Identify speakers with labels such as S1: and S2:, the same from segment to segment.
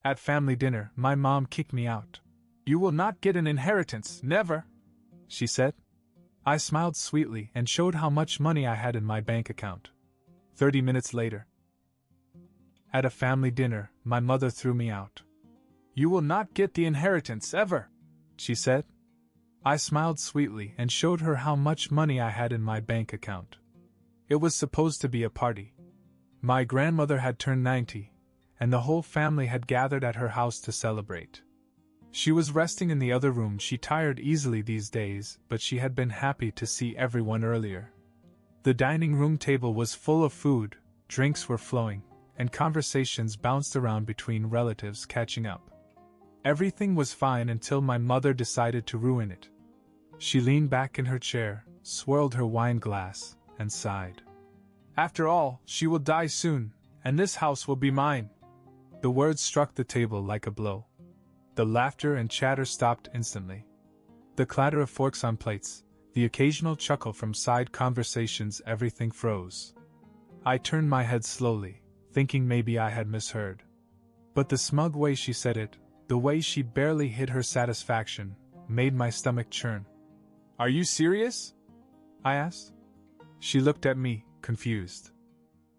S1: At family dinner, my mom kicked me out. "You will not get an inheritance, never," she said. I smiled sweetly and showed how much money I had in my bank account. 30 minutes later. At a family dinner, my mother threw me out. "You will not get the inheritance, ever," she said. I smiled sweetly and showed her how much money I had in my bank account. It was supposed to be a party. My grandmother had turned 90, and the whole family had gathered at her house to celebrate. She was resting in the other room. She tired easily these days, but she had been happy to see everyone earlier. The dining room table was full of food, drinks were flowing, and conversations bounced around between relatives catching up. Everything was fine until my mother decided to ruin it. She leaned back in her chair, swirled her wine glass, and sighed. "After all, she will die soon, and this house will be mine." The words struck the table like a blow. The laughter and chatter stopped instantly. The clatter of forks on plates, the occasional chuckle from side conversations, everything froze. I turned my head slowly, thinking maybe I had misheard. But the smug way she said it, the way she barely hid her satisfaction, made my stomach churn. "Are you serious?" I asked. She looked at me, confused.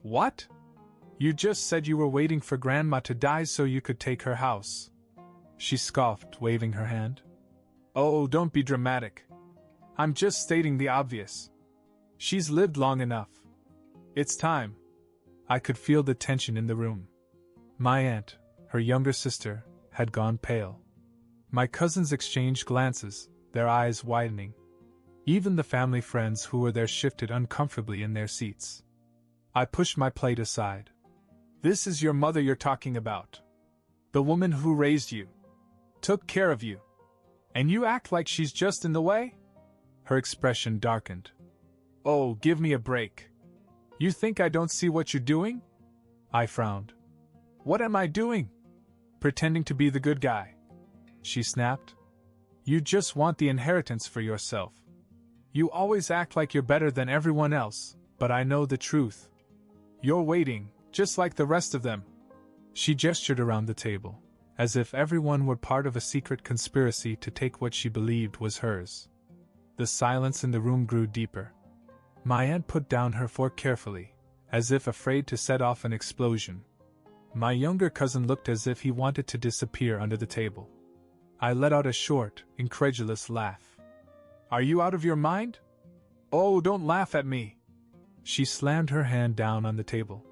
S1: "What? You just said you were waiting for Grandma to die so you could take her house." She scoffed, waving her hand. "Oh, don't be dramatic. I'm just stating the obvious. She's lived long enough. It's time." I could feel the tension in the room. My aunt, her younger sister, had gone pale. My cousins exchanged glances, their eyes widening. Even the family friends who were there shifted uncomfortably in their seats. I pushed my plate aside. "This is your mother you're talking about. The woman who raised you, took care of you. And you act like she's just in the way?" Her expression darkened. "Oh, give me a break. You think I don't see what you're doing?" I frowned. "What am I doing?" "Pretending to be the good guy," she snapped. "You just want the inheritance for yourself. You always act like you're better than everyone else, but I know the truth. You're waiting, just like the rest of them." She gestured around the table, as if everyone were part of a secret conspiracy to take what she believed was hers. The silence in the room grew deeper. My aunt put down her fork carefully, as if afraid to set off an explosion. My younger cousin looked as if he wanted to disappear under the table. I let out a short, incredulous laugh. "Are you out of your mind? Oh, don't laugh at me." She slammed her hand down on the table.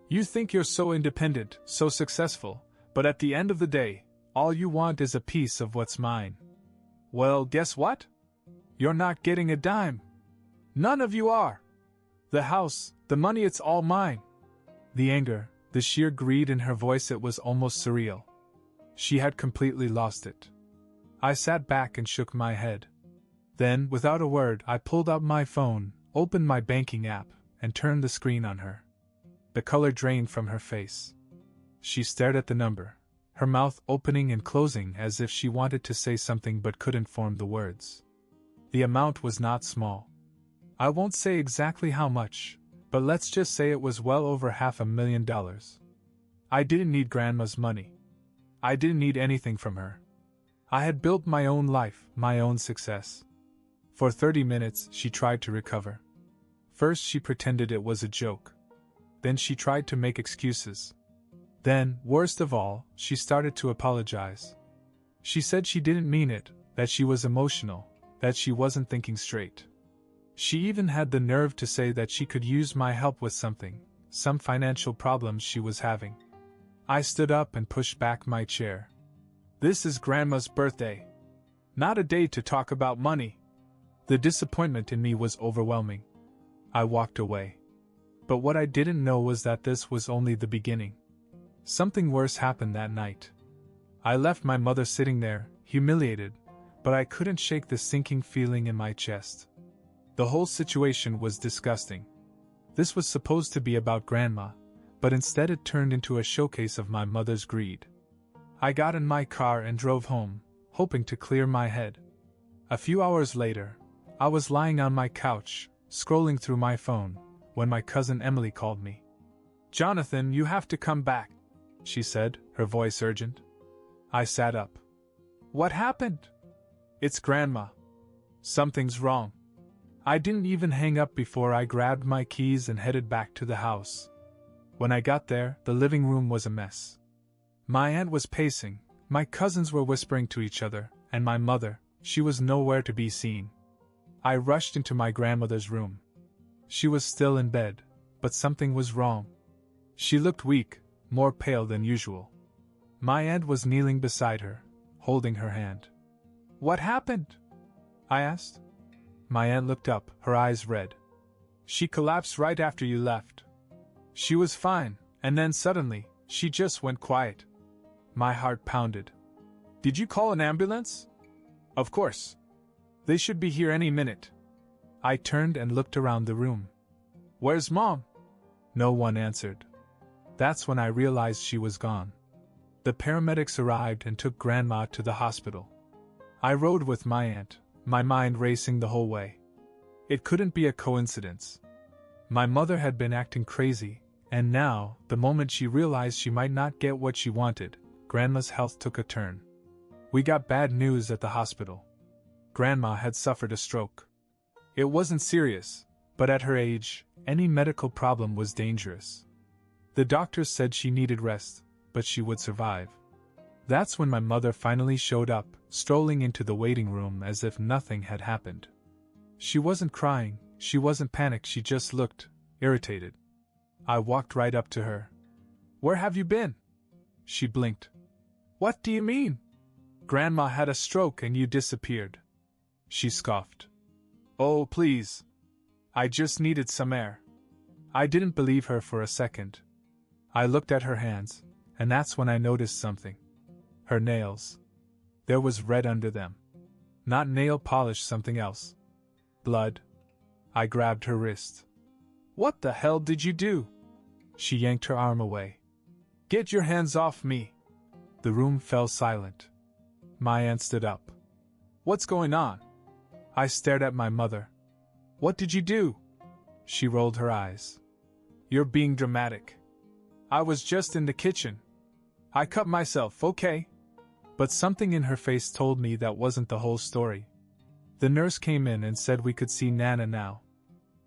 S1: "You think you're so independent, so successful, but at the end of the day, all you want is a piece of what's mine. Well, guess what? You're not getting a dime. None of you are. The house, the money, it's all mine." The anger, the sheer greed in her voice, it was almost surreal. She had completely lost it. I sat back and shook my head. Then, without a word, I pulled out my phone, opened my banking app, and turned the screen on her. The color drained from her face. She stared at the number, her mouth opening and closing as if she wanted to say something but couldn't form the words. The amount was not small. I won't say exactly how much, but let's just say it was well over $500,000. I didn't need Grandma's money. I didn't need anything from her. I had built my own life, my own success. For 30 minutes, she tried to recover. First, she pretended it was a joke. Then she tried to make excuses. Then, worst of all, she started to apologize. She said she didn't mean it, that she was emotional, that she wasn't thinking straight. She even had the nerve to say that she could use my help with something, some financial problems she was having. I stood up and pushed back my chair. "This is Grandma's birthday. Not a day to talk about money." The disappointment in me was overwhelming. I walked away. But what I didn't know was that this was only the beginning. Something worse happened that night. I left my mother sitting there, humiliated, but I couldn't shake the sinking feeling in my chest. The whole situation was disgusting. This was supposed to be about Grandma, but instead it turned into a showcase of my mother's greed. I got in my car and drove home, hoping to clear my head. A few hours later, I was lying on my couch, scrolling through my phone, when my cousin Emily called me. "Jonathan, you have to come back," she said, her voice urgent. I sat up. What happened? It's Grandma. Something's wrong. I didn't even hang up before I grabbed my keys and headed back to the house. When I got there, the living room was a mess. My aunt was pacing, my cousins were whispering to each other, and my mother, she was nowhere to be seen. I rushed into my grandmother's room. She was still in bed, but something was wrong. She looked weak, more pale than usual. My aunt was kneeling beside her, holding her hand. What happened? I asked. My aunt looked up, her eyes red. She collapsed right after you left. She was fine, and then suddenly, she just went quiet. My heart pounded. Did you call an ambulance? Of course. They should be here any minute. I turned and looked around the room. Where's Mom? No one answered. That's when I realized she was gone. The paramedics arrived and took Grandma to the hospital. I rode with my aunt, my mind racing the whole way. It couldn't be a coincidence. My mother had been acting crazy, and now, the moment she realized she might not get what she wanted, Grandma's health took a turn. We got bad news at the hospital. Grandma had suffered a stroke. It wasn't serious, but at her age, any medical problem was dangerous. The doctors said she needed rest, but she would survive. That's when my mother finally showed up, strolling into the waiting room as if nothing had happened. She wasn't crying, she wasn't panicked, she just looked irritated. I walked right up to her. Where have you been? She blinked. What do you mean? Grandma had a stroke and you disappeared. She scoffed. Oh, please. I just needed some air. I didn't believe her for a second. I looked at her hands, and that's when I noticed something. Her nails. There was red under them. Not nail polish, something else. Blood. I grabbed her wrist. What the hell did you do? She yanked her arm away. Get your hands off me. The room fell silent. My aunt stood up. What's going on? I stared at my mother. What did you do? She rolled her eyes. You're being dramatic. I was just in the kitchen. I cut myself, okay? But something in her face told me that wasn't the whole story. The nurse came in and said we could see Nana now.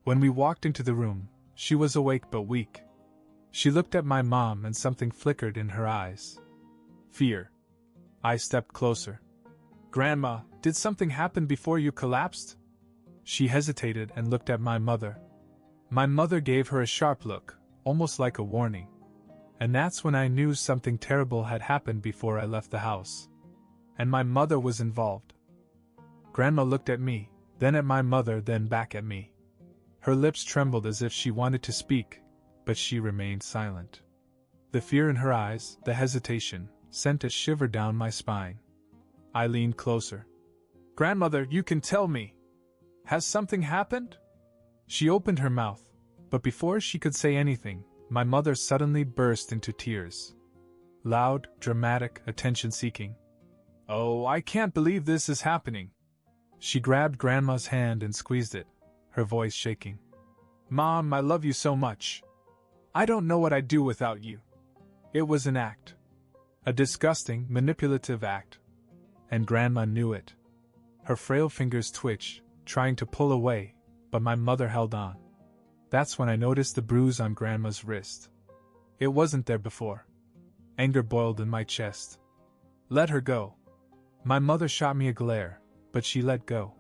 S1: When we walked into the room, she was awake but weak. She looked at my mom and something flickered in her eyes. Fear. I stepped closer. Grandma, did something happen before you collapsed? She hesitated and looked at my mother. My mother gave her a sharp look, almost like a warning. And that's when I knew something terrible had happened before I left the house. And my mother was involved. Grandma looked at me, then at my mother, then back at me. Her lips trembled as if she wanted to speak, but she remained silent. The fear in her eyes, the hesitation, sent a shiver down my spine. I leaned closer. Grandmother, you can tell me. Has something happened? She opened her mouth, but before she could say anything, my mother suddenly burst into tears. Loud, dramatic, attention-seeking. Oh, I can't believe this is happening. She grabbed Grandma's hand and squeezed it, her voice shaking. Mom, I love you so much. I don't know what I'd do without you. It was an act. A disgusting, manipulative act. And Grandma knew it. Her frail fingers twitched, trying to pull away, but my mother held on. That's when I noticed the bruise on Grandma's wrist. It wasn't there before. Anger boiled in my chest. Let her go. My mother shot me a glare, but she let go.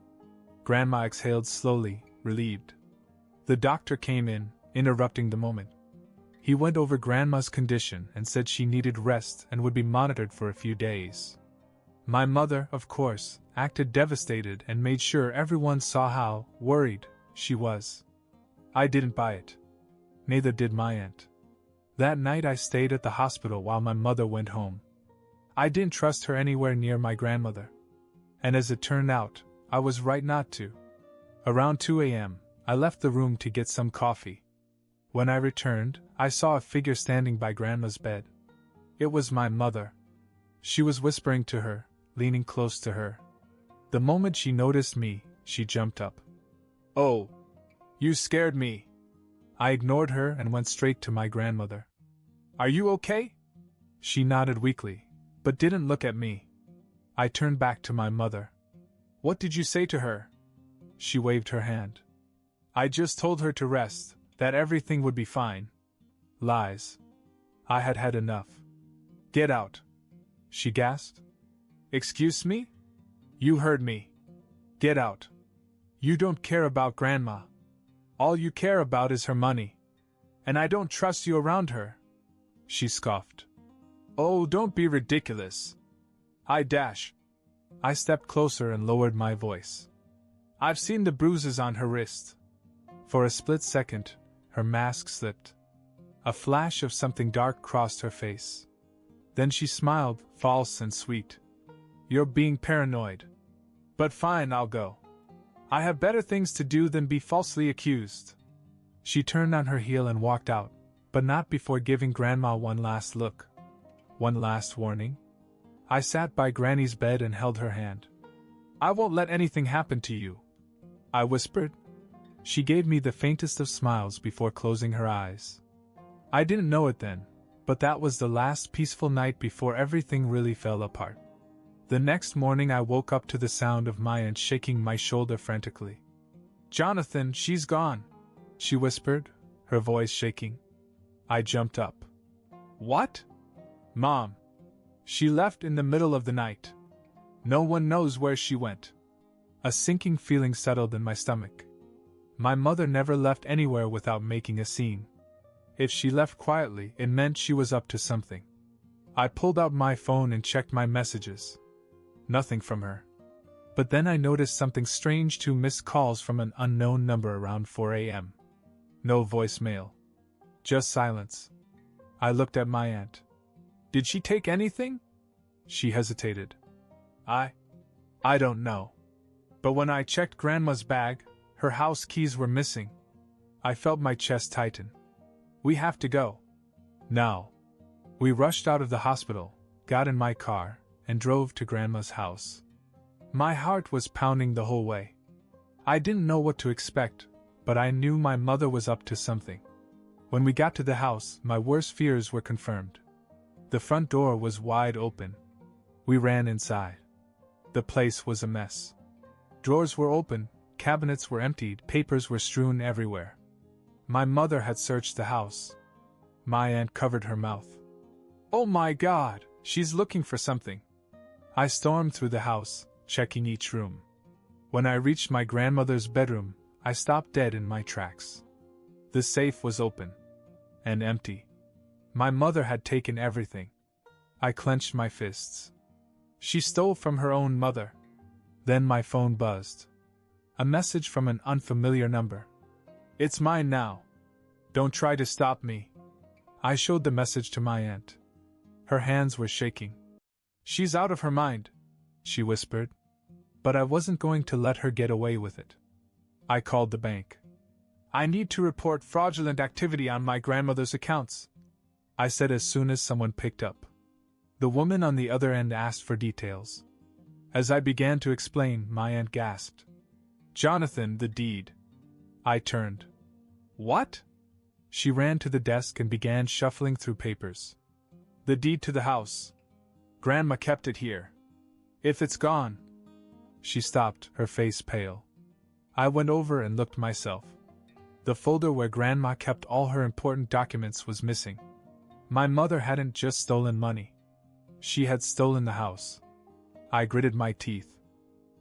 S1: Grandma exhaled slowly, relieved. The doctor came in, interrupting the moment. He went over Grandma's condition and said she needed rest and would be monitored for a few days. My mother, of course, acted devastated and made sure everyone saw how worried she was. I didn't buy it. Neither did my aunt. That night I stayed at the hospital while my mother went home. I didn't trust her anywhere near my grandmother. And as it turned out, I was right not to. Around 2 a.m., I left the room to get some coffee. When I returned, I saw a figure standing by Grandma's bed. It was my mother. She was whispering to her, leaning close to her. The moment she noticed me, she jumped up. Oh, you scared me. I ignored her and went straight to my grandmother. Are you okay? She nodded weakly, but didn't look at me. I turned back to my mother. What did you say to her? She waved her hand. I just told her to rest, that everything would be fine. Lies. I had had enough. Get out. She gasped. Excuse me? You heard me. Get out. You don't care about Grandma. All you care about is her money. And I don't trust you around her. She scoffed. Oh, don't be ridiculous. I stepped closer and lowered my voice. I've seen the bruises on her wrist. For a split second, her mask slipped. A flash of something dark crossed her face. Then she smiled, false and sweet. You're being paranoid. But fine, I'll go. I have better things to do than be falsely accused. She turned on her heel and walked out, but not before giving Grandma one last look. One last warning. I sat by Granny's bed and held her hand. I won't let anything happen to you, I whispered. She gave me the faintest of smiles before closing her eyes. I didn't know it then, but that was the last peaceful night before everything really fell apart. The next morning I woke up to the sound of my aunt shaking my shoulder frantically. Jonathan, she's gone, she whispered, her voice shaking. I jumped up. What? Mom. She left in the middle of the night. No one knows where she went. A sinking feeling settled in my stomach. My mother never left anywhere without making a scene. If she left quietly, it meant she was up to something. I pulled out my phone and checked my messages. Nothing from her. But then I noticed something strange: 2 missed calls from an unknown number around 4 a.m. No voicemail. Just silence. I looked at my aunt. Did she take anything? She hesitated. I don't know. But when I checked Grandma's bag, her house keys were missing. I felt my chest tighten. We have to go. Now. We rushed out of the hospital, got in my car, and drove to Grandma's house. My heart was pounding the whole way. I didn't know what to expect, but I knew my mother was up to something. When we got to the house, my worst fears were confirmed. The front door was wide open. We ran inside. The place was a mess. Drawers were open, cabinets were emptied, papers were strewn everywhere. My mother had searched the house. My aunt covered her mouth. Oh my God, she's looking for something. I stormed through the house, checking each room. When I reached my grandmother's bedroom, I stopped dead in my tracks. The safe was open. And empty. My mother had taken everything. I clenched my fists. She stole from her own mother. Then my phone buzzed. A message from an unfamiliar number. It's mine now. Don't try to stop me. I showed the message to my aunt. Her hands were shaking. She's out of her mind, she whispered. But I wasn't going to let her get away with it. I called the bank. I need to report fraudulent activity on my grandmother's accounts, I said as soon as someone picked up. The woman on the other end asked for details. As I began to explain, my aunt gasped. Jonathan, the deed. I turned. What? She ran to the desk and began shuffling through papers. The deed to the house. Grandma kept it here. If it's gone. She stopped, her face pale. I went over and looked myself. The folder where Grandma kept all her important documents was missing. My mother hadn't just stolen money. She had stolen the house. I gritted my teeth.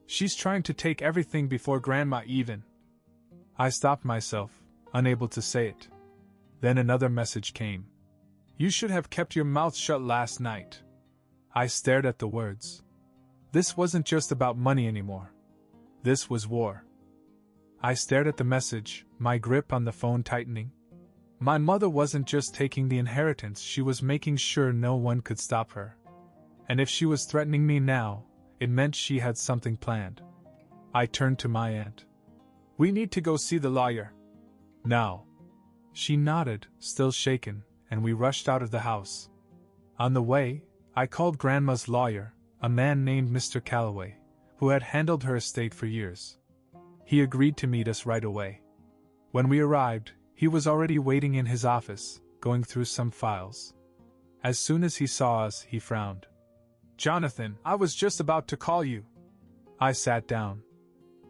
S1: She's trying to take everything before Grandma even. I stopped myself, unable to say it. Then another message came. You should have kept your mouth shut last night. I stared at the words. This wasn't just about money anymore. This was war. I stared at the message, my grip on the phone tightening. My mother wasn't just taking the inheritance, she was making sure no one could stop her. And if she was threatening me now, it meant she had something planned. I turned to my aunt. We need to go see the lawyer. Now. She nodded, still shaken, and we rushed out of the house. On the way, I called Grandma's lawyer, a man named Mr. Calloway, who had handled her estate for years. He agreed to meet us right away. When we arrived, he was already waiting in his office, going through some files. As soon as he saw us, he frowned. "Jonathan, I was just about to call you." I sat down.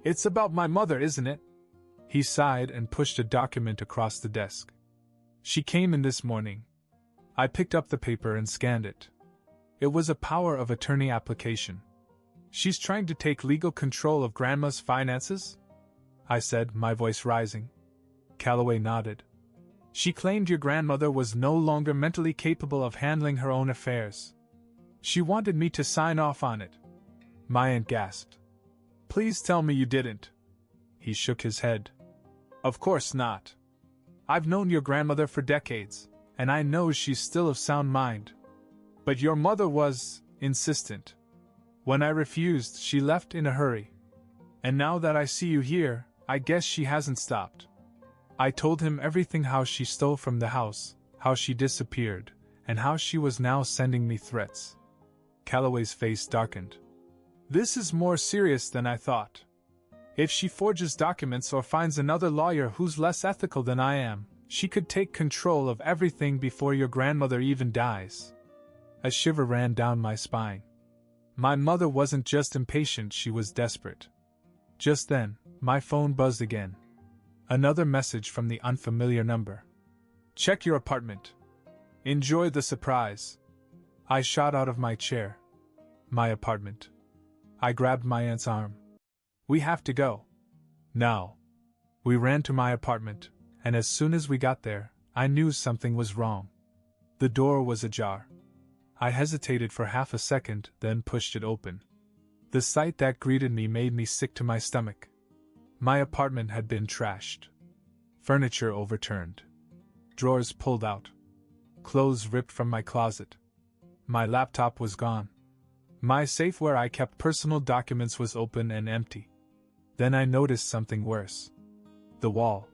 S1: "It's about my mother, isn't it?" He sighed and pushed a document across the desk. "She came in this morning." I picked up the paper and scanned it. It was a power of attorney application. "She's trying to take legal control of Grandma's finances?" I said, my voice rising. Calloway nodded. "She claimed your grandmother was no longer mentally capable of handling her own affairs. She wanted me to sign off on it." My aunt gasped. "Please tell me you didn't." He shook his head. "Of course not. I've known your grandmother for decades, and I know she's still of sound mind. But your mother was insistent. When I refused, she left in a hurry. And now that I see you here, I guess she hasn't stopped." I told him everything: how she stole from the house, how she disappeared, and how she was now sending me threats. Calloway's face darkened. "This is more serious than I thought. If she forges documents or finds another lawyer who's less ethical than I am, she could take control of everything before your grandmother even dies." A shiver ran down my spine. My mother wasn't just impatient, she was desperate. Just then, my phone buzzed again. Another message from the unfamiliar number. "Check your apartment. Enjoy the surprise." I shot out of my chair. My apartment. I grabbed my aunt's arm. "We have to go. Now." We ran to my apartment, and as soon as we got there, I knew something was wrong. The door was ajar. I hesitated for half a second, then pushed it open. The sight that greeted me made me sick to my stomach. My apartment had been trashed. Furniture overturned. Drawers pulled out. Clothes ripped from my closet. My laptop was gone. My safe where I kept personal documents was open and empty. Then I noticed something worse. The wall.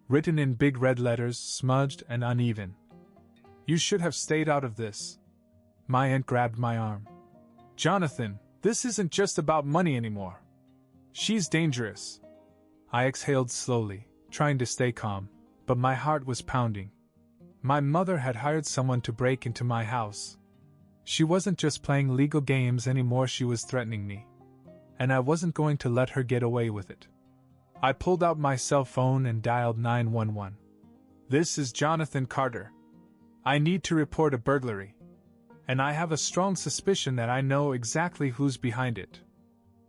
S1: Written in big red letters, smudged and uneven. "You should have stayed out of this." My aunt grabbed my arm. "Jonathan, this isn't just about money anymore. She's dangerous." I exhaled slowly, trying to stay calm, but my heart was pounding. My mother had hired someone to break into my house. She wasn't just playing legal games anymore, she was threatening me. And I wasn't going to let her get away with it. I pulled out my cell phone and dialed 911. "This is Jonathan Carter. I need to report a burglary. And I have a strong suspicion that I know exactly who's behind it."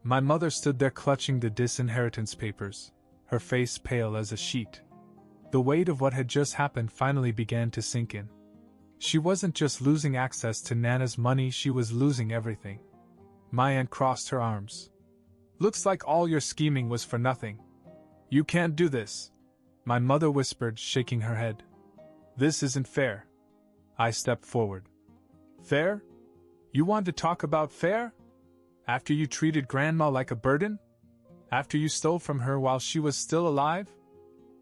S1: My mother stood there clutching the disinheritance papers, her face pale as a sheet. The weight of what had just happened finally began to sink in. She wasn't just losing access to Nana's money, she was losing everything. My aunt crossed her arms. "Looks like all your scheming was for nothing. You can't do this," my mother whispered, shaking her head. "This isn't fair." I stepped forward. "Fair? You want to talk about fair? After you treated Grandma like a burden? After you stole from her while she was still alive?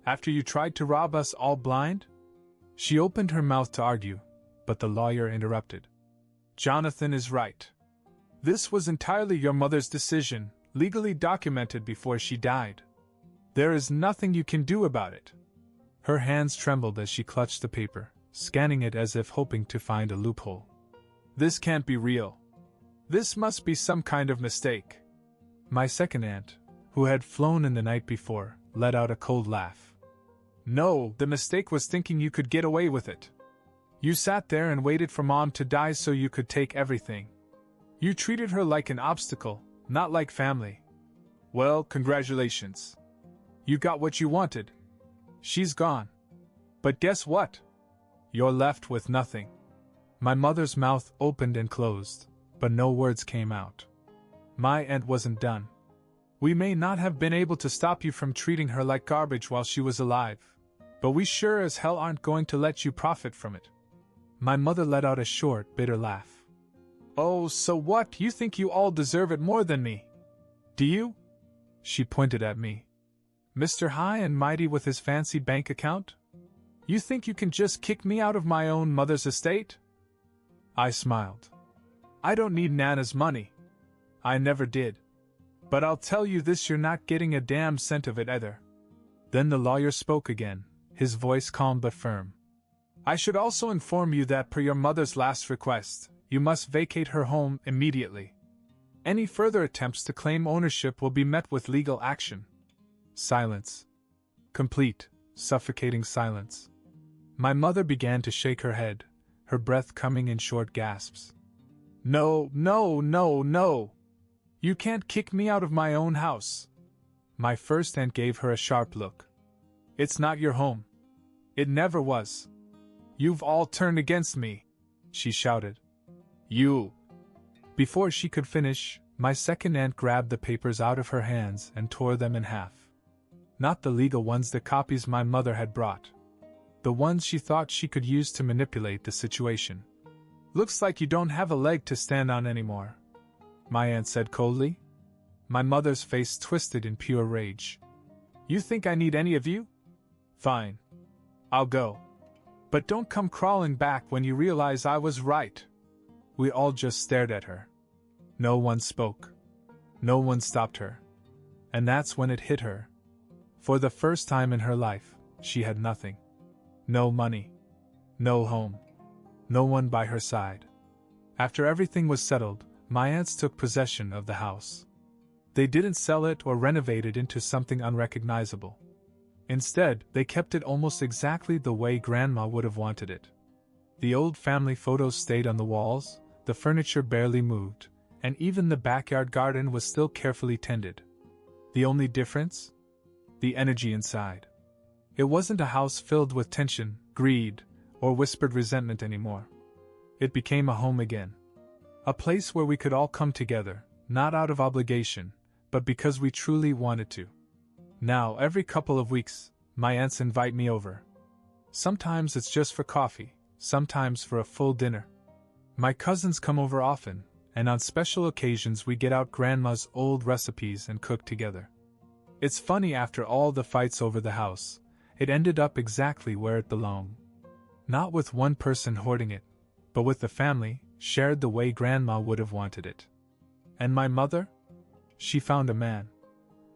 S1: After you tried to rob us all blind?" She opened her mouth to argue, but the lawyer interrupted. "Jonathan is right. This was entirely your mother's decision, legally documented before she died. There is nothing you can do about it." Her hands trembled as she clutched the paper, scanning it as if hoping to find a loophole. "This can't be real. This must be some kind of mistake." My second aunt, who had flown in the night before, let out a cold laugh. "No, the mistake was thinking you could get away with it. You sat there and waited for Mom to die so you could take everything. You treated her like an obstacle, not like family. Well, congratulations. You got what you wanted. She's gone. But guess what? You're left with nothing." My mother's mouth opened and closed, but no words came out. My aunt wasn't done. "We may not have been able to stop you from treating her like garbage while she was alive, but we sure as hell aren't going to let you profit from it." My mother let out a short, bitter laugh. "Oh, so what? You think you all deserve it more than me? Do you?" She pointed at me. "Mr. High and Mighty with his fancy bank account? You think you can just kick me out of my own mother's estate?" I smiled. "I don't need Nana's money. I never did. But I'll tell you this, you're not getting a damn cent of it either." Then the lawyer spoke again, his voice calm but firm. I should also inform you that per your mother's last request, you must vacate her home immediately. Any further attempts to claim ownership will be met with legal action. Silence. Complete, suffocating silence. My mother began to shake her head, her breath coming in short gasps. No, no, no, no! You can't kick me out of my own house. My first aunt gave her a sharp look. It's not your home. It never was. You've all turned against me, she shouted. You! Before she could finish, my second aunt grabbed the papers out of her hands and tore them in half. Not the legal ones, the copies my mother had brought. The ones she thought she could use to manipulate the situation. Looks like you don't have a leg to stand on anymore, my aunt said coldly. My mother's face twisted in pure rage. You think I need any of you? Fine. I'll go. But don't come crawling back when you realize I was right. We all just stared at her. No one spoke. No one stopped her. And that's when it hit her. For the first time in her life, she had nothing. No money. No home. No one by her side. After everything was settled, my aunts took possession of the house. They didn't sell it or renovate it into something unrecognizable. Instead, they kept it almost exactly the way Grandma would have wanted it. The old family photos stayed on the walls, the furniture barely moved, and even the backyard garden was still carefully tended. The only difference? The energy inside. It wasn't a house filled with tension, greed, or whispered resentment anymore. It became a home again. A place where we could all come together, not out of obligation, but because we truly wanted to. Now, every couple of weeks, my aunts invite me over. Sometimes it's just for coffee, sometimes for a full dinner. My cousins come over often, and on special occasions we get out Grandma's old recipes and cook together. It's funny, after all the fights over the house, it ended up exactly where it belonged. Not with one person hoarding it, but with the family, shared the way Grandma would have wanted it. And my mother? She found a man.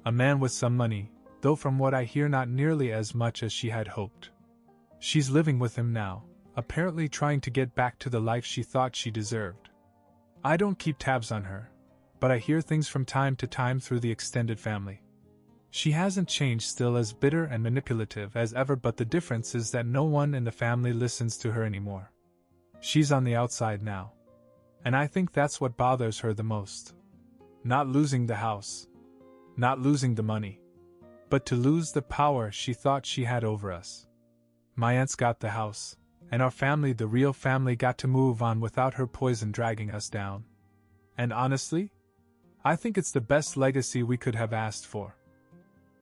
S1: A man with some money, though from what I hear not nearly as much as she had hoped. She's living with him now, apparently trying to get back to the life she thought she deserved. I don't keep tabs on her, but I hear things from time to time through the extended family. She hasn't changed, still as bitter and manipulative as ever, but the difference is that no one in the family listens to her anymore. She's on the outside now. And I think that's what bothers her the most. Not losing the house. Not losing the money. But to lose the power she thought she had over us. My aunts got the house, and our family, the real family, got to move on without her poison dragging us down. And honestly, I think it's the best legacy we could have asked for.